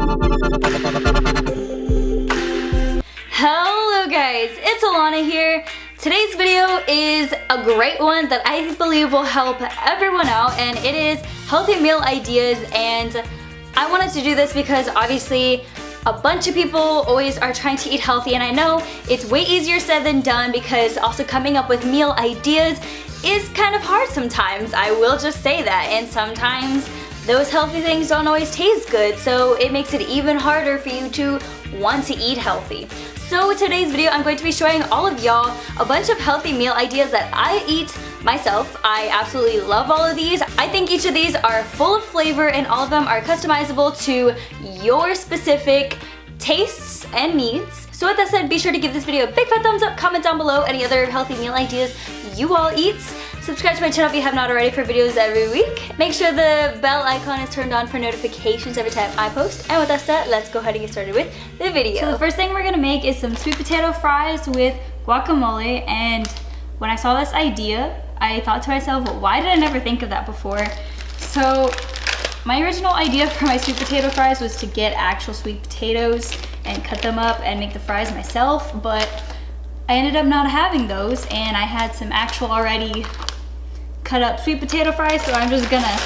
Hello guys, it's Allanna here. Today's video is a great one that I believe will help everyone out, and it is healthy meal ideas. And I wanted to do this because obviously a bunch of people always are trying to eat healthy, and I know it's way easier said than done because also coming up with meal ideas is kind of hard sometimes. I will just say that, and sometimes those healthy things don't always taste good, so it makes it even harder for you to want to eat healthy. So with today's video, I'm going to be showing all of y'all a bunch of healthy meal ideas that I eat myself. I absolutely love all of these. I think each of these are full of flavor and all of them are customizable to your specific tastes and needs. So with that said, be sure to give this video a big fat thumbs up, comment down below any other healthy meal ideas you all eat. Subscribe to my channel if you have not already for videos every week. Make sure the bell icon is turned on for notifications every time I post. And with that said, let's go ahead and get started with the video. So the first thing we're gonna make is some sweet potato fries with guacamole. And when I saw this idea, I thought to myself, well, why did I never think of that before? So my original idea for my sweet potato fries was to get actual sweet potatoes and cut them up and make the fries myself, but I ended up not having those, and I had some actual already cut up sweet potato fries, so I'm just gonna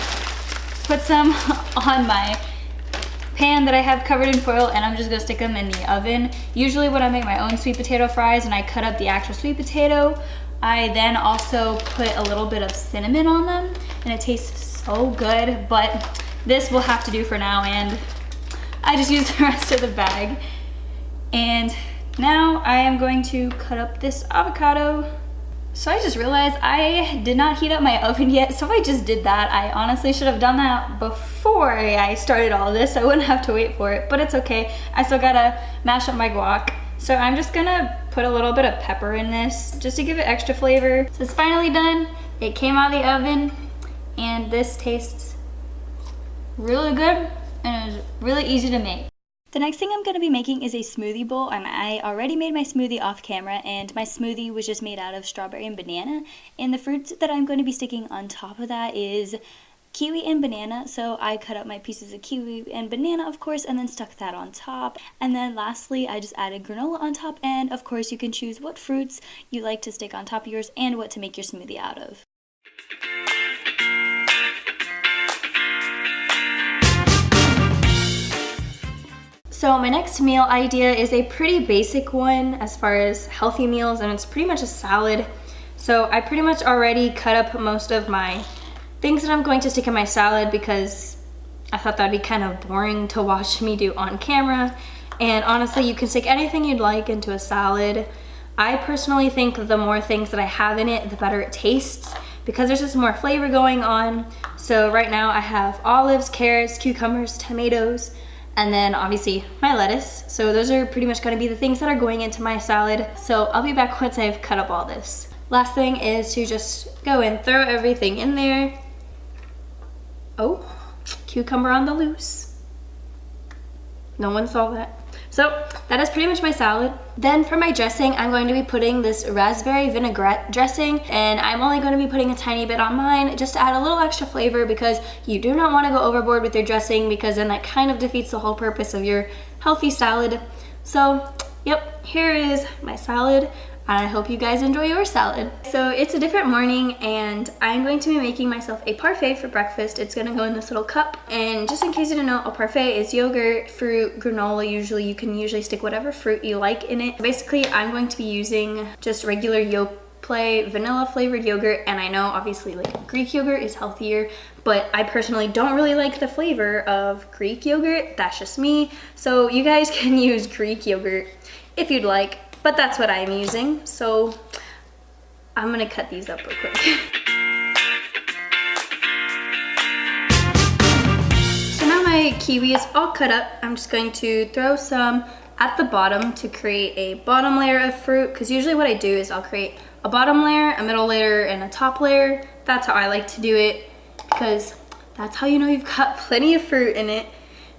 put some on my pan that I have covered in foil, and I'm just gonna stick them in the oven. Usually when I make my own sweet potato fries and I cut up the actual sweet potato, I then also put a little bit of cinnamon on them, and it tastes so good, but this will have to do for now, and I just used the rest of the bag. And now I am going to cut up this avocado. So I just realized I did not heat up my oven yet, so I just did that. I honestly should have done that before I started all this, so I wouldn't have to wait for it, but it's okay. I still gotta mash up my guac. So I'm just gonna put a little bit of pepper in this just to give it extra flavor. So it's finally done. It came out of the oven, and this tastes really good, and it's really easy to make. The next thing I'm going to be making is a smoothie bowl, and I already made my smoothie off camera, and my smoothie was just made out of strawberry and banana, and the fruits that I'm going to be sticking on top of that is kiwi and banana. So I cut up my pieces of kiwi and banana, of course, and then stuck that on top. And then lastly, I just added granola on top, and of course you can choose what fruits you like to stick on top of yours and what to make your smoothie out of. So my next meal idea is a pretty basic one as far as healthy meals, and it's pretty much a salad. So I pretty much already cut up most of my things that I'm going to stick in my salad because I thought that'd be kind of boring to watch me do on camera. And honestly, you can stick anything you'd like into a salad. I personally think the more things that I have in it, the better it tastes because there's just more flavor going on. So right now I have olives, carrots, cucumbers, tomatoes, and then obviously my lettuce. So those are pretty much gonna be the things that are going into my salad. So I'll be back once I've cut up all this. Last thing is to just go and throw everything in there. Oh, cucumber on the loose. No one saw that. So that is pretty much my salad. Then for my dressing, I'm going to be putting this raspberry vinaigrette dressing, and I'm only going to be putting a tiny bit on mine just to add a little extra flavor because you do not want to go overboard with your dressing because then that kind of defeats the whole purpose of your healthy salad. So yep, here is my salad. I hope you guys enjoy your salad. So it's a different morning, and I'm going to be making myself a parfait for breakfast. It's gonna go in this little cup, and just in case you didn't know, a parfait is yogurt, fruit, granola. You can stick whatever fruit you like in it. Basically, I'm going to be using just regular Yoplait vanilla flavored yogurt, and I know obviously like Greek yogurt is healthier, but I personally don't really like the flavor of Greek yogurt. That's just me. So you guys can use Greek yogurt if you'd like, but that's what I'm using. So I'm gonna cut these up real quick. So now my kiwi is all cut up. I'm just going to throw some at the bottom to create a bottom layer of fruit, because usually what I do is I'll create a bottom layer, a middle layer, and a top layer. That's how I like to do it, because that's how you know you've got plenty of fruit in it,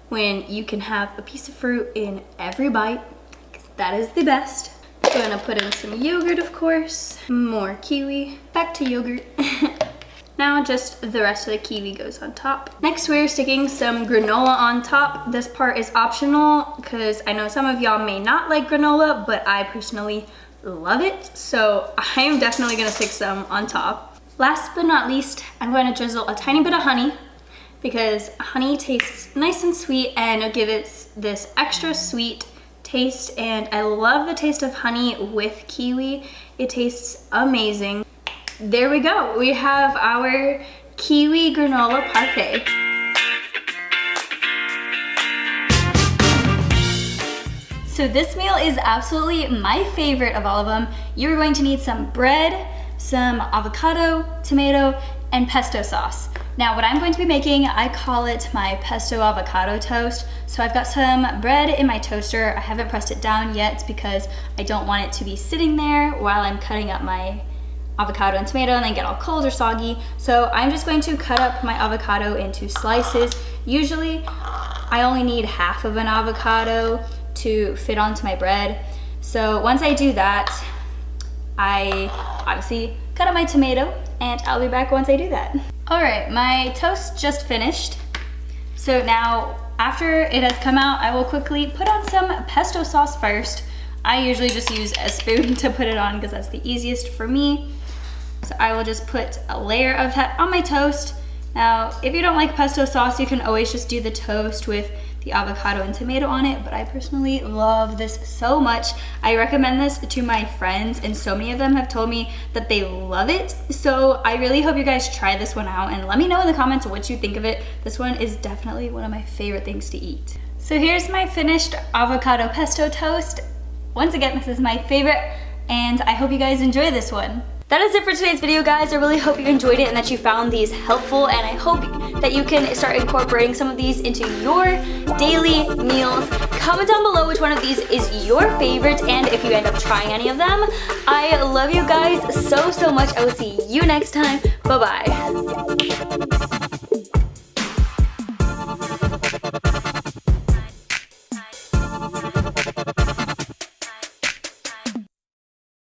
when you can have a piece of fruit in every bite. That is the best. I'm gonna put in some yogurt, of course, more kiwi, back to yogurt. Now just the rest of the kiwi goes on top. Next we're sticking some granola on top. This part is optional because I know some of y'all may not like granola, but I personally love it. So I am definitely gonna stick some on top. Last but not least, I'm going to drizzle a tiny bit of honey because honey tastes nice and sweet and it'll give it this extra sweet taste, and I love the taste of honey with kiwi. It tastes amazing. There we go. We have our kiwi granola parfait. So this meal is absolutely my favorite of all of them. You're going to need some bread, some avocado, tomato, and pesto sauce. Now what I'm going to be making, I call it my pesto avocado toast. So I've got some bread in my toaster. I haven't pressed it down yet because I don't want it to be sitting there while I'm cutting up my avocado and tomato and then get all cold or soggy. So I'm just going to cut up my avocado into slices. Usually I only need half of an avocado to fit onto my bread. So once I do that, I obviously cut up my tomato and I'll be back once I do that. All right, my toast just finished. So now after it has come out, I will quickly put on some pesto sauce first. I usually just use a spoon to put it on because that's the easiest for me. So I will just put a layer of that on my toast. Now, if you don't like pesto sauce, you can always just do the toast with the avocado and tomato on it, but I personally love this so much. I recommend this to my friends, and so many of them have told me that they love it. So I really hope you guys try this one out and let me know in the comments what you think of it. This one is definitely one of my favorite things to eat. So here's my finished avocado pesto toast. Once again, this is my favorite, and I hope you guys enjoy this one. That is it for today's video, guys. I really hope you enjoyed it and that you found these helpful, and I hope that you can start incorporating some of these into your daily meals. Comment down below which one of these is your favorite, and if you end up trying any of them. I love you guys so much. I will see you next time. Bye-bye.